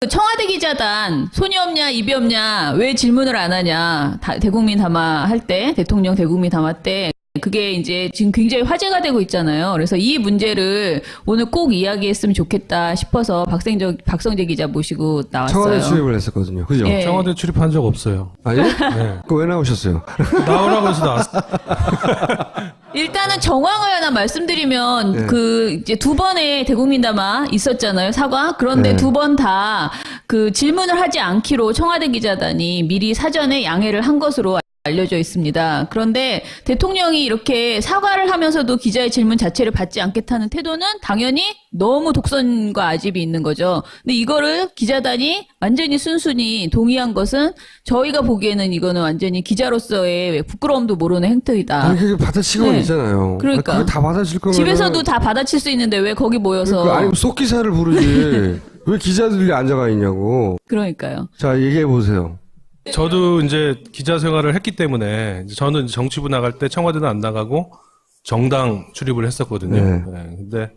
청와대 기자단 손이 없냐 입이 없냐 왜 질문을 안 하냐 대국민 담화 할 때 대통령 대국민 담화 때 그게 이제 지금 굉장히 화제가 되고 있잖아요. 그래서 이 문제를 오늘 꼭 이야기했으면 좋겠다 싶어서 박성재 기자 모시고 나왔어요. 청와대 출입을 했었거든요. 그죠? 예. 청와대 출입한 적 없어요. 아니? 네. 그거 왜 나오셨어요? 나오라고 해서 나왔어요. 일단은 정황을 하나 말씀드리면 네. 그 이제 두 번의 대국민 담화 있었잖아요. 사과. 그런데 네. 두 번 다 그 질문을 하지 않기로 청와대 기자단이 미리 사전에 양해를 한 것으로 알려져 있습니다. 그런데 대통령이 이렇게 사과를 하면서도 기자의 질문 자체를 받지 않겠다는 태도는 당연히 너무 독선과 아집이 있는 거죠. 근데 이거를 기자단이 완전히 순순히 동의한 것은 저희가 보기에는 이거는 완전히 기자로서의 부끄러움도 모르는 행태이다. 아니, 그게 받아치고는 네. 있잖아요. 그러니까. 그게 다 받아칠 거면. 집에서도 다 받아칠 수 있는데 왜 거기 모여서. 그러니까, 아니, 속기사를 부르지. 왜 기자들이 앉아가 있냐고. 그러니까요. 자, 얘기해보세요. 저도 이제 기자 생활을 했기 때문에 저는 정치부 나갈 때 청와대는 안 나가고 정당 출입을 했었거든요. 네. 네, 근데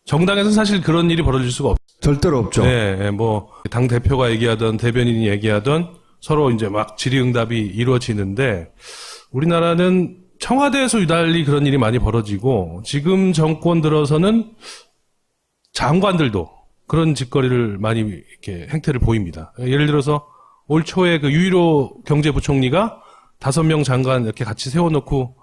정당에서 사실 그런 일이 벌어질 수가 없어요. 절대로 없죠. 네, 뭐 당 대표가 얘기하던 대변인이 얘기하던 서로 이제 막 질의응답이 이루어지는데 우리나라는 청와대에서 유달리 그런 일이 많이 벌어지고 지금 정권 들어서는 장관들도 그런 짓거리를 많이 이렇게 행태를 보입니다. 예를 들어서 올 초에 그 유일호 경제부총리가 5명 장관 이렇게 같이 세워놓고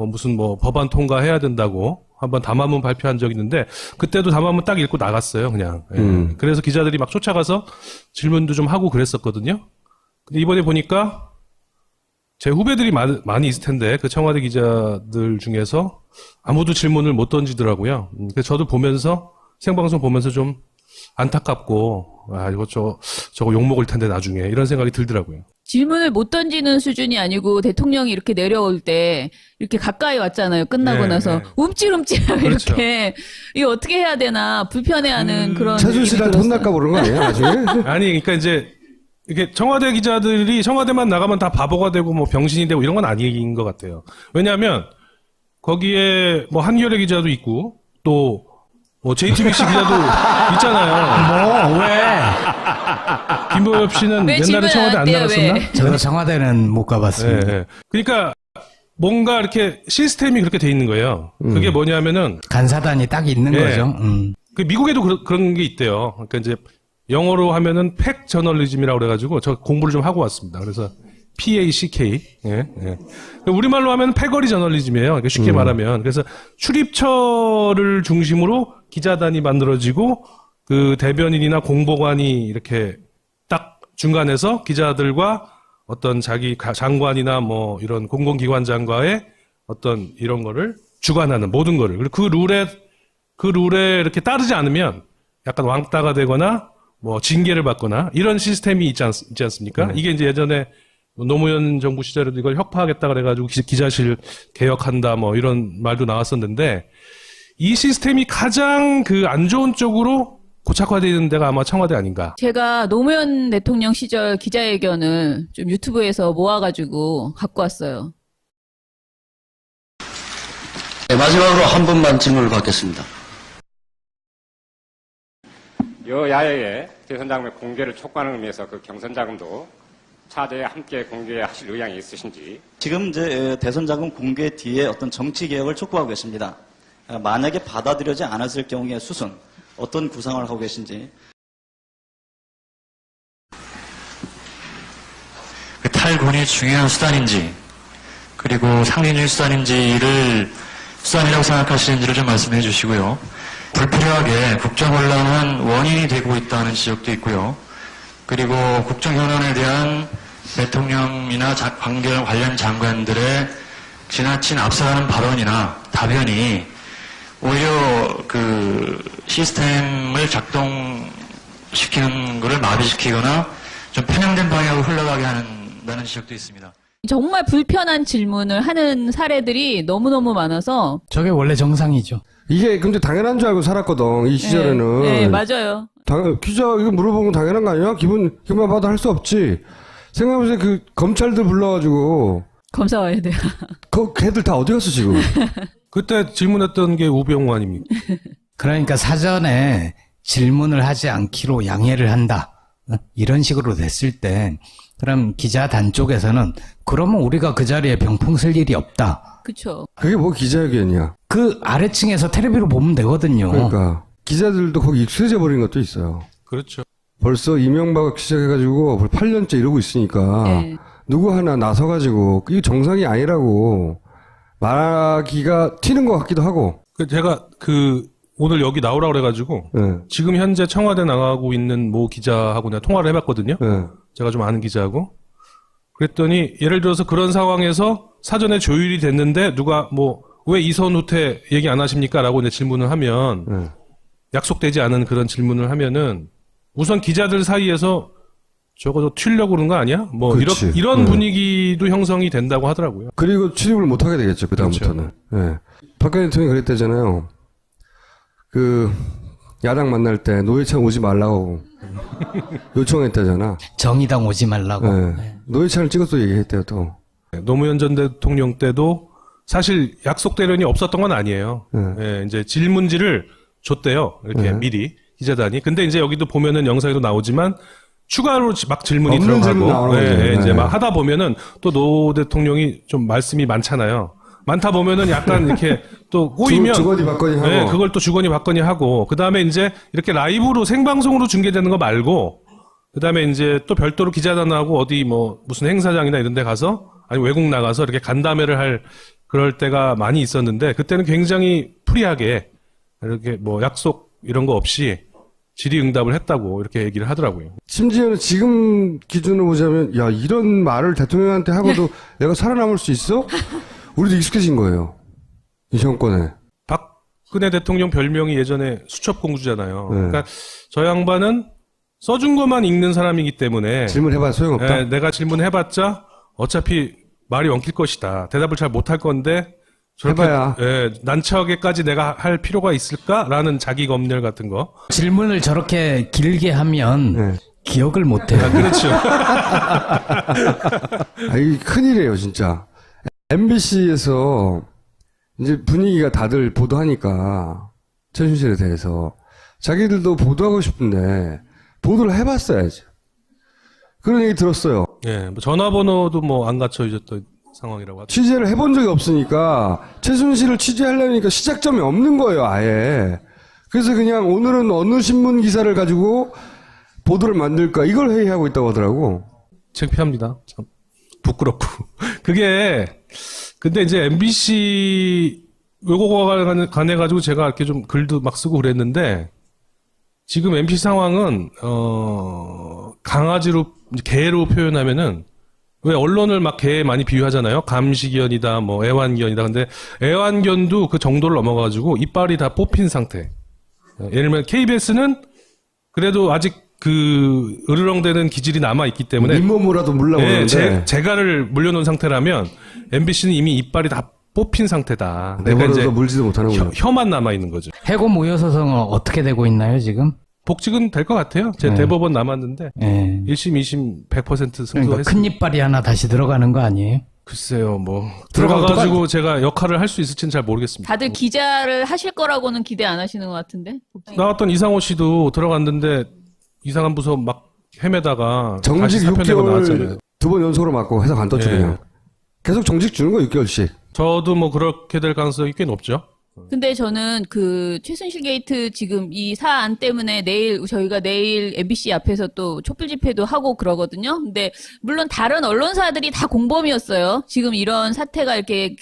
무슨 뭐 법안 통과해야 된다고 한번 담화문 발표한 적이 있는데 그때도 담화문 딱 읽고 나갔어요, 그냥. 예. 그래서 기자들이 막 쫓아가서 질문도 좀 하고 그랬었거든요. 근데 이번에 보니까 제 후배들이 많이 있을 텐데 그 청와대 기자들 중에서 아무도 질문을 못 던지더라고요. 그래서 저도 보면서 생방송 보면서 좀 안타깝고 이거 저거 욕먹을 텐데 나중에 이런 생각이 들더라고요. 질문을 못 던지는 수준이 아니고 대통령이 이렇게 내려올 때 이렇게 가까이 왔잖아요. 끝나고 네, 나서 네. 움찔움찔 그렇죠. 이렇게 이거 어떻게 해야 되나 불편해하는 그런 최순 씨랑 느낌이 들었어요. 혼날까 모르는 거 아니에요, 나중에? 아니, 그러니까 이제 이렇게 청와대 기자들이 청와대만 나가면 다 바보가 되고 뭐 병신이 되고 이런 건 아닌 것 같아요. 왜냐하면 거기에 뭐 한겨레 기자도 있고 또 뭐 JTBC 기자도 있잖아요. 뭐, 왜? 김보엽 씨는 왜 옛날에 질문 청와대 안 안 해요, 나갔었나? 왜? 저도 청와대는 못 가봤습니다. 예, 예. 그러니까 뭔가 이렇게 시스템이 그렇게 돼 있는 거예요. 그게 뭐냐면은 간사단이 딱 있는 예. 거죠. 그 미국에도 그런 게 있대요. 그러니까 이제 영어로 하면은 팩 저널리즘이라고 그래가지고 저 공부를 좀 하고 왔습니다. 그래서 PACK. 예, 예. 우리말로 하면 패거리 저널리즘이에요. 그러니까 쉽게 말하면. 그래서 출입처를 중심으로 기자단이 만들어지고 그 대변인이나 공보관이 이렇게 딱 중간에서 기자들과 어떤 자기 장관이나 뭐 이런 공공기관장과의 어떤 이런 거를 주관하는 모든 거를. 그리고 그 룰에 이렇게 따르지 않으면 약간 왕따가 되거나 뭐 징계를 받거나 이런 시스템이 있지 않습니까? 이게 이제 예전에 노무현 정부 시절에도 이걸 혁파하겠다 그래가지고 기자실 개혁한다 뭐 이런 말도 나왔었는데 이 시스템이 가장 그 안 좋은 쪽으로 고착화되어 있는 데가 아마 청와대 아닌가. 제가 노무현 대통령 시절 기자회견을 좀 유튜브에서 모아가지고 갖고 왔어요. 네, 마지막으로 한 분만 질문을 받겠습니다. 여야의 대선자금의 공개를 촉구하는 의미에서 그 경선자금도 차제에 함께 공개하실 의향이 있으신지. 지금 이제 대선 자금 공개 뒤에 어떤 정치 개혁을 촉구하고 계십니다. 만약에 받아들여지 않았을 경우의 수순 어떤 구상을 하고 계신지. 그 탈군이 중요한 수단인지 그리고 상징적인 수단인지를 수단이라고 생각하시는지를 좀 말씀해 주시고요. 불필요하게 국정혼란은 원인이 되고 있다는 지적도 있고요. 그리고 국정현안에 대한 대통령이나 관련 장관들의 지나친 앞서가는 발언이나 답변이 오히려 그 시스템을 작동시키는 것을 마비시키거나 좀 편향된 방향으로 흘러가게 한다는 지적도 있습니다. 정말 불편한 질문을 하는 사례들이 너무너무 많아서. 저게 원래 정상이죠. 이게 근데 당연한 줄 알고 살았거든, 이 시절에는. 네, 맞아요. 기자, 이거 물어보면 당연한 거 아니야? 기분 봐도 할 수 없지. 생각해보세요, 그, 검찰들 불러가지고. 검사 와야 돼요. 걔들 다 어디 갔어, 지금? 그때 질문했던 게 우병우 아닙니까? 그러니까 사전에 질문을 하지 않기로 양해를 한다. 이런 식으로 됐을 때 그럼 기자단 쪽에서는 그러면 우리가 그 자리에 병풍 쓸 일이 없다. 그쵸. 그게 뭐 기자회견이야. 그 아래층에서 텔레비로 보면 되거든요. 그러니까 기자들도 거기 익숙해져 버린 것도 있어요. 그렇죠. 벌써 이명박 시작해가지고 8년째 이러고 있으니까 네. 누구 하나 나서가지고 이게 정상이 아니라고 말하기가 튀는 것 같기도 하고. 제가 오늘 여기 나오라고 그래가지고 네. 지금 현재 청와대 나가고 있는 모 기자하고 내가 통화를 해봤거든요. 네. 제가 좀 아는 기자하고. 그랬더니 예를 들어서 그런 상황에서 사전에 조율이 됐는데 누가 왜 이선 후퇴 얘기 안 하십니까? 라고 이제 질문을 하면 네. 약속되지 않은 그런 질문을 하면은 우선 기자들 사이에서 적어도 튀려고 그런 거 아니야? 그렇지. 이런 네. 분위기도 형성이 된다고 하더라고요. 그리고 출입을 못 하게 되겠죠. 그다음부터는. 네. 박근혜 대통령이 그랬대잖아요. 야당 만날 때 노회찬 오지 말라고 요청했다잖아. 정의당 오지 말라고. 네. 노회찬을 찍어서 얘기했대요, 또. 노무현 전 대통령 때도 사실 약속대련이 없었던 건 아니에요. 네. 예, 이제 질문지를 줬대요. 이렇게 네. 미리 기자단이. 근데 이제 여기도 보면은 영상에도 나오지만 추가로 막 질문이 없는 질문 들어가고 나오는 거죠. 이제 네. 막 하다 보면은 또 노 대통령이 좀 말씀이 많잖아요. 많다 보면은 약간 이렇게 또 꼬이면 주거니 받거니 하고. 네, 그걸 또 주거니 받거니 하고 그다음에 이제 이렇게 라이브로 생방송으로 중계되는 거 말고 그다음에 이제 또 별도로 기자단하고 어디 무슨 행사장이나 이런 데 가서 아니 외국 나가서 이렇게 간담회를 할 그럴 때가 많이 있었는데 그때는 굉장히 프리하게 이렇게 약속 이런 거 없이 질의응답을 했다고 이렇게 얘기를 하더라고요. 심지어는 지금 기준으로 보자면, 야, 이런 말을 대통령한테 하고도 내가 살아남을 수 있어? 우리도 익숙해진 거예요. 이 정권에. 박근혜 대통령 별명이 예전에 수첩공주잖아요. 네. 그러니까 저 양반은 써준 것만 읽는 사람이기 때문에 질문해봐야 소용없다. 예, 내가 질문해봤자 어차피 말이 엉킬 것이다. 대답을 잘 못할 건데 저렇게 해봐야. 난처하게까지 내가 할 필요가 있을까라는 자기 검열 같은 거. 질문을 저렇게 길게 하면 네. 기억을 못해요. 그렇죠. 이게 큰일이에요, 진짜. MBC에서 이제 분위기가 다들 보도하니까 최순실에 대해서 자기들도 보도하고 싶은데 보도를 해봤어야지. 그런 얘기 들었어요. 예, 전화번호도 안 갖춰 있었던 상황이라고 하죠. 취재를 해본 적이 없으니까 최순실을 취재하려니까 시작점이 없는 거예요, 아예. 그래서 그냥 오늘은 어느 신문 기사를 가지고 보도를 만들까 이걸 회의하고 있다고 하더라고. 창피합니다. 참 부끄럽고. 근데 이제 MBC 요거와 관해 가지고 제가 이렇게 좀 글도 막 쓰고 그랬는데 지금 MBC 상황은 강아지로 개로 표현하면은 왜 언론을 막 개에 많이 비유하잖아요. 감시견이다, 애완견이다. 근데 애완견도 그 정도를 넘어가지고 이빨이 다 뽑힌 상태. 예를 들면 KBS는 그래도 아직 으르렁대는 기질이 남아 있기 때문에 잇몸으로라도 물러보는데 재갈을 물려놓은 상태라면 MBC는 이미 이빨이 다 뽑힌 상태다. 내버려둬 물지도 못하는군요. 혀만 남아 있는 거죠. 해고 무효 소송은 어떻게 되고 있나요, 지금? 복직은 될 것 같아요. 제 네. 대법원 남았는데 예. 1심, 2심 100% 그러니까 승소했습니다. 큰 이빨이 하나 다시 들어가는 거 아니에요? 글쎄요, 들어가가지고 제가 역할을 할 수 있을지는 잘 모르겠습니다. 다들 기자를 하실 거라고는 기대 안 하시는 것 같은데. 나왔던 이상호 씨도 들어갔는데 이상한 부서 막 헤매다가 정직 다시 사표내고 6개월 나왔잖아요. 2번 연속으로 맞고 회사 간떴죠, 예. 그냥. 계속 정직 주는 거 6개월씩. 저도 그렇게 될 가능성이 꽤 높죠. 근데 저는 최순실 게이트 지금 이 사안 때문에 저희가 내일 MBC 앞에서 또 촛불 집회도 하고 그러거든요. 근데 물론 다른 언론사들이 다 공범이었어요. 지금 이런 사태가 이렇게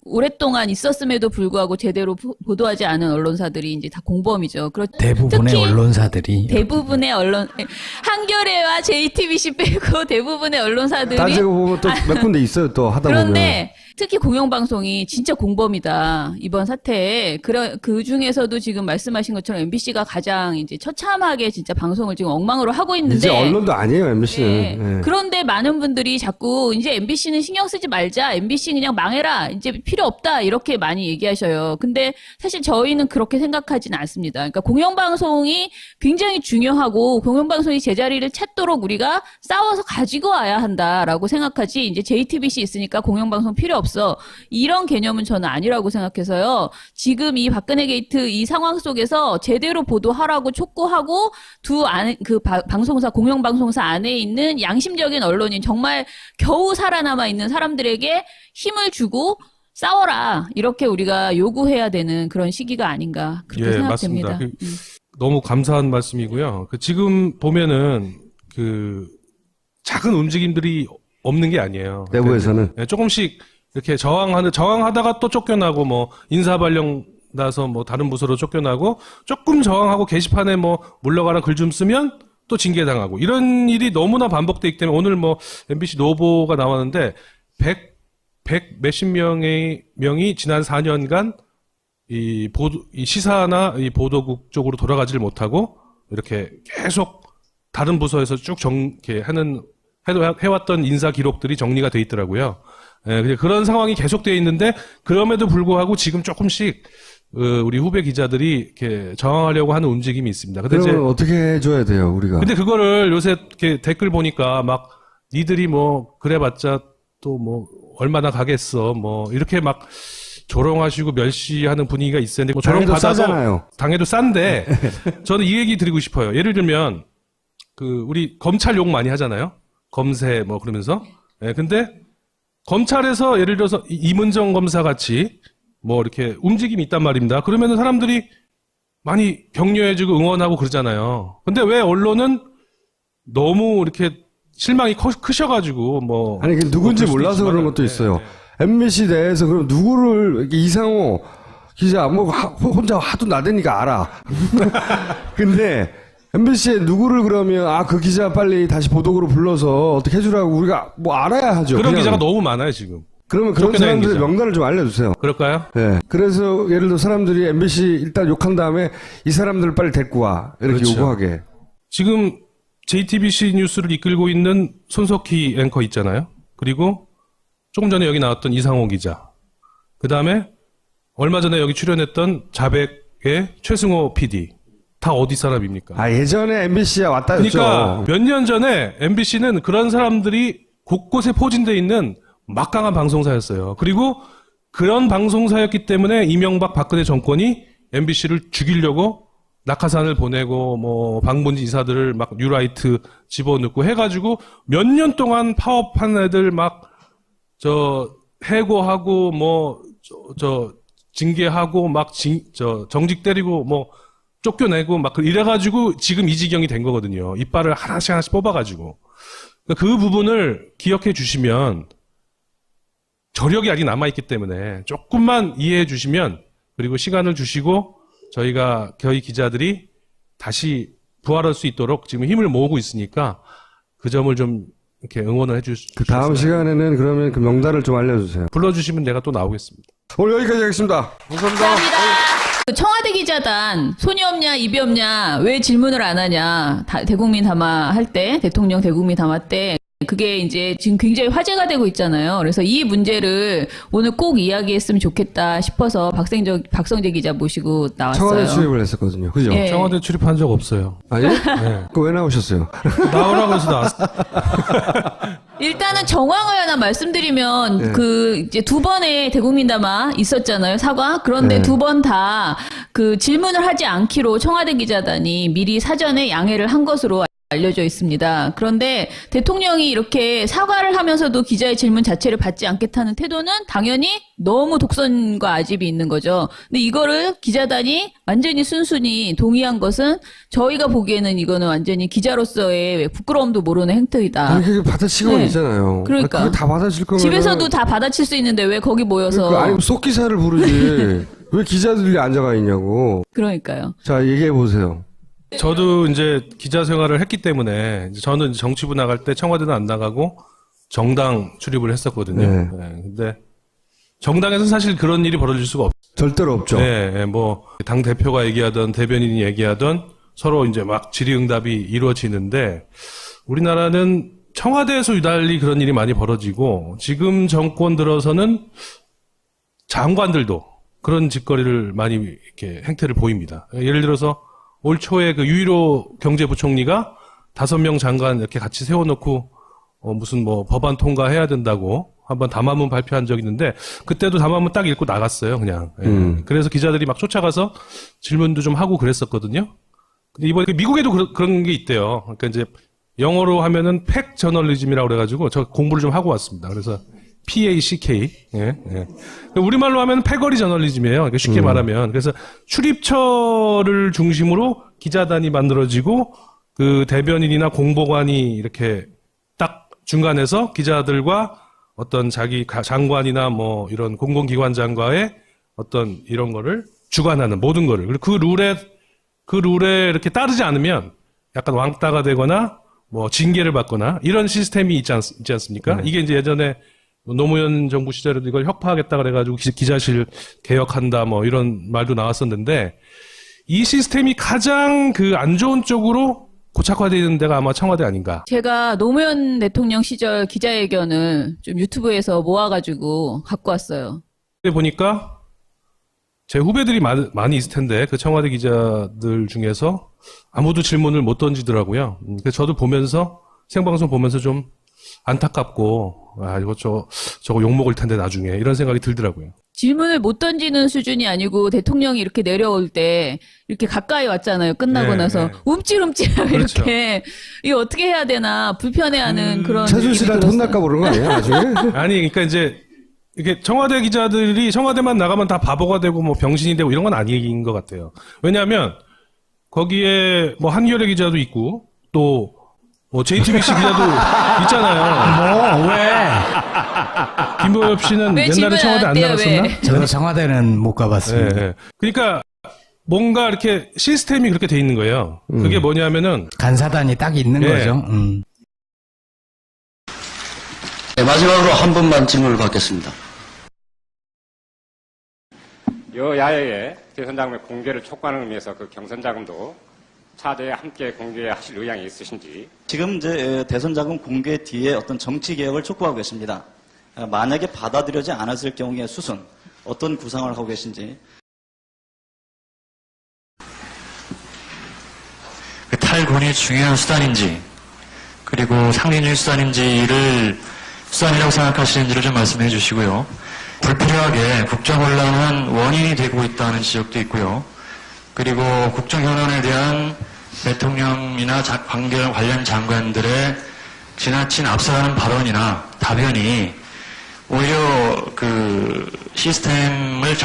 오랫동안 있었음에도 불구하고 제대로 보도하지 않은 언론사들이 이제 다 공범이죠. 대부분의 특히 언론사들이. 대부분의 한겨레와 JTBC 빼고 대부분의 언론사들이 따지고 보면 또 몇 군데 있어요, 또 하다 보면. 그런데 특히 공영방송이 진짜 공범이다. 이번 사태에. 그 중에서도 지금 말씀하신 것처럼 MBC가 가장 이제 처참하게 진짜 방송을 지금 엉망으로 하고 있는데. 이제 언론도 아니에요, MBC는. 네. 예. 그런데 많은 분들이 자꾸 이제 MBC는 신경 쓰지 말자. MBC 그냥 망해라. 이제 필요 없다. 이렇게 많이 얘기하셔요. 근데 사실 저희는 그렇게 생각하지는 않습니다. 그러니까 공영방송이 굉장히 중요하고 공영방송이 제자리를 찾도록 우리가 싸워서 가지고 와야 한다라고 생각하지. 이제 JTBC 있으니까 공영방송 필요 없어. 없어. 이런 개념은 저는 아니라고 생각해서요. 지금 이 박근혜 게이트 이 상황 속에서 제대로 보도하라고 촉구하고 방송사, 공영방송사 안에 있는 양심적인 언론인, 정말 겨우 살아남아 있는 사람들에게 힘을 주고 싸워라. 이렇게 우리가 요구해야 되는 그런 시기가 아닌가. 그렇게 생각됩니다. 맞습니다. 너무 감사한 말씀이고요. 지금 보면은 작은 움직임들이 없는 게 아니에요. 내부에서는. 네, 조금씩 이렇게 저항하다가 또 쫓겨나고 뭐 인사발령 나서 뭐 다른 부서로 쫓겨나고 조금 저항하고 게시판에 뭐 물러가라 글 좀 쓰면 또 징계당하고 이런 일이 너무나 반복되기 때문에 오늘 뭐 MBC 노보가 나왔는데 100 몇십 명이 지난 4년간 이 시사나 이 보도국 쪽으로 돌아가지를 못하고 이렇게 계속 다른 부서에서 쭉 이렇게 해왔던 인사 기록들이 정리가 돼 있더라고요. 예, 그런 상황이 계속되어 있는데 그럼에도 불구하고 지금 조금씩 우리 후배 기자들이 이렇게 저항하려고 하는 움직임이 있습니다. 근데 그러면 어떻게 해줘야 돼요, 우리가? 근데 그거를 요새 이렇게 댓글 보니까 막 니들이 뭐 그래봤자 또 뭐 얼마나 가겠어 뭐 이렇게 막 조롱하시고 멸시하는 분위기가 있었는데 뭐 조롱 받아도 싸잖아요. 당해도 싼데 저는 이 얘기 드리고 싶어요. 예를 들면 우리 검찰 욕 많이 하잖아요. 검세 뭐 그러면서. 예, 근데 검찰에서 예를 들어서 이문정 검사 같이 뭐 이렇게 움직임이 있단 말입니다. 그러면은 사람들이 많이 격려해주고 응원하고 그러잖아요. 근데 왜 언론은 너무 이렇게 실망이 크셔가지고 뭐 아니 누군지 몰라서 그런 것도 있어요. MBC 내에서 그럼 누구를 이상호 기자 뭐 혼자 하도 나대니까 알아. 근데 MBC에 누구를 그러면 그 기자 빨리 다시 보도국으로 불러서 어떻게 해주라고 우리가 뭐 알아야 하죠. 그런 그냥. 기자가 너무 많아요 지금. 그러면 그런 사람들의 명단을 좀 알려주세요. 그럴까요? 네. 그래서 예를 들어 사람들이 MBC 일단 욕한 다음에 이 사람들을 빨리 데리고 와 이렇게 그렇죠. 요구하게. 지금 JTBC 뉴스를 이끌고 있는 손석희 앵커 있잖아요. 그리고 조금 전에 여기 나왔던 이상호 기자. 그 다음에 얼마 전에 여기 출연했던 자백의 최승호 PD. 다 어디 사람입니까? 예전에 MBC에 왔다 했죠. 그러니까 몇 년 전에 MBC는 그런 사람들이 곳곳에 포진되어 있는 막강한 방송사였어요. 그리고 그런 방송사였기 때문에 이명박 박근혜 정권이 MBC를 죽이려고 낙하산을 보내고 뭐 방문지 이사들을 막 뉴라이트 집어넣고 해가지고 몇 년 동안 파업한 애들 막 해고하고 뭐 징계하고 막 정직 때리고 뭐 쫓겨내고 막 이래가지고 지금 이 지경이 된 거거든요. 이빨을 하나씩 뽑아가지고. 그 부분을 기억해 주시면 저력이 아직 남아있기 때문에 조금만 이해해 주시면 그리고 시간을 주시고 저희 기자들이 다시 부활할 수 있도록 지금 힘을 모으고 있으니까 그 점을 좀 이렇게 응원을 해주시면. 그 다음 시간에는 그러면 그 명단을 좀 알려주세요. 불러주시면 내가 또 나오겠습니다. 오늘 여기까지 하겠습니다. 감사합니다. 청와대 기자단 손이 없냐 입이 없냐 왜 질문을 안 하냐 대국민 담화 할 때 대통령 대국민 담화 때 그게 이제 지금 굉장히 화제가 되고 있잖아요. 그래서 이 문제를 오늘 꼭 이야기했으면 좋겠다 싶어서 박성재 기자 모시고 나왔어요. 청와대 출입을 했었거든요. 그죠? 예. 청와대 출입한 적 없어요. 아니? 네. 그거 왜 나오셨어요? 나오라고 해서 나왔어요. 일단은 정황을 하나 말씀드리면 이제 두 번의 대국민 담화 있었잖아요. 사과. 그런데 두 번 다 질문을 하지 않기로 청와대 기자단이 미리 사전에 양해를 한 것으로 알려져 있습니다. 그런데 대통령이 이렇게 사과를 하면서도 기자의 질문 자체를 받지 않겠다는 태도는 당연히 너무 독선과 아집이 있는 거죠. 근데 이거를 기자단이 완전히 순순히 동의한 것은 저희가 보기에는 이거는 완전히 기자로서의 부끄러움도 모르는 행태이다. 아니, 그게 받아치고만 네. 있잖아요. 그러니까. 그게 다 받아칠 거면. 집에서도 다 받아칠 수 있는데 왜 거기 모여서. 그러니까, 아니, 속기사를 부르지. 왜 기자들이 앉아가 있냐고. 그러니까요. 자, 얘기해보세요. 저도 이제 기자 생활을 했기 때문에 저는 정치부 나갈 때 청와대는 안 나가고 정당 출입을 했었거든요. 네. 네, 근데 정당에서는 사실 그런 일이 벌어질 수가 없어요. 절대로 없죠. 네, 뭐 당 대표가 얘기하던 대변인이 얘기하던 서로 이제 막 질의응답이 이루어지는데 우리나라는 청와대에서 유달리 그런 일이 많이 벌어지고 지금 정권 들어서는 장관들도 그런 짓거리를 많이 이렇게 행태를 보입니다. 예를 들어서 올 초에 유일호 경제부총리가 5명 장관 이렇게 같이 세워놓고 무슨 뭐 법안 통과해야 된다고 한번 담화문 발표한 적이 있는데 그때도 담화문 딱 읽고 나갔어요, 그냥. 예. 그래서 기자들이 막 쫓아가서 질문도 좀 하고 그랬었거든요. 근데 이번에 미국에도 그런 게 있대요. 그러니까 이제 영어로 하면은 팩 저널리즘이라고 그래가지고 저 공부를 좀 하고 왔습니다. 그래서 PACK. 예, 예. 우리말로 하면 패거리 저널리즘이에요. 그러니까 쉽게 말하면. 그래서 출입처를 중심으로 기자단이 만들어지고 그 대변인이나 공보관이 이렇게 딱 중간에서 기자들과 어떤 자기 장관이나 뭐 이런 공공기관장과의 어떤 이런 거를 주관하는 모든 거를. 그리고 그 룰에 이렇게 따르지 않으면 약간 왕따가 되거나 뭐 징계를 받거나 이런 시스템이 있지 않습니까? 이게 이제 예전에 노무현 정부 시절에도 이걸 혁파하겠다 그래가지고 기자실 개혁한다 뭐 이런 말도 나왔었는데 이 시스템이 가장 그 안 좋은 쪽으로 고착화되는 데가 아마 청와대 아닌가. 제가 노무현 대통령 시절 기자회견을 좀 유튜브에서 모아가지고 갖고 왔어요. 그때 보니까 제 후배들이 많이 있을 텐데 그 청와대 기자들 중에서 아무도 질문을 못 던지더라고요. 그래서 저도 보면서 생방송 보면서 좀 안타깝고 이거 저거 욕먹을 텐데 나중에 이런 생각이 들더라고요. 질문을 못 던지는 수준이 아니고 대통령이 이렇게 내려올 때 이렇게 가까이 왔잖아요. 끝나고 네, 나서 네. 움찔움찔하고 그렇죠. 이렇게 이거 어떻게 해야 되나 불편해하는 그런 최순실한테 느낌이 혼날까 모르는 거 아니에요, 나중에? 아니 그러니까 이제 이게 청와대 기자들이 청와대만 나가면 다 바보가 되고 뭐 병신이 되고 이런 건 아닌 것 같아요. 왜냐하면 거기에 뭐 한겨레 기자도 있고 또 뭐 JTBC 기자도 있잖아요. 뭐, 왜? 김보엽 씨는 왜 옛날에 질문 청와대 안 안 해요, 나갔었나? 왜? 저도 청와대는 못 가봤습니다. 예, 예. 그러니까 뭔가 이렇게 시스템이 그렇게 돼 있는 거예요. 그게 뭐냐면은 간사단이 딱 있는 예. 거죠. 네, 마지막으로 한 분만 질문을 받겠습니다. 여야의 대선 자금의 공개를 촉구하는 의미에서 그 경선 자금도 차제에 함께 공개하실 의향이 있으신지. 지금 이제 대선 자금 공개 뒤에 어떤 정치 개혁을 촉구하고 계십니다. 만약에 받아들여지 않았을 경우의 수순, 어떤 구상을 하고 계신지. 그 탈군이 중요한 수단인지, 그리고 상징적인 수단이라고 생각하시는지를 좀 말씀해 주시고요. 불필요하게 국정 혼란은 원인이 되고 있다는 지적도 있고요. 그리고 국정 현안에 대한 대통령이나 관련 장관들의 지나친 앞서가는 발언이나 답변이 오히려 그 시스템을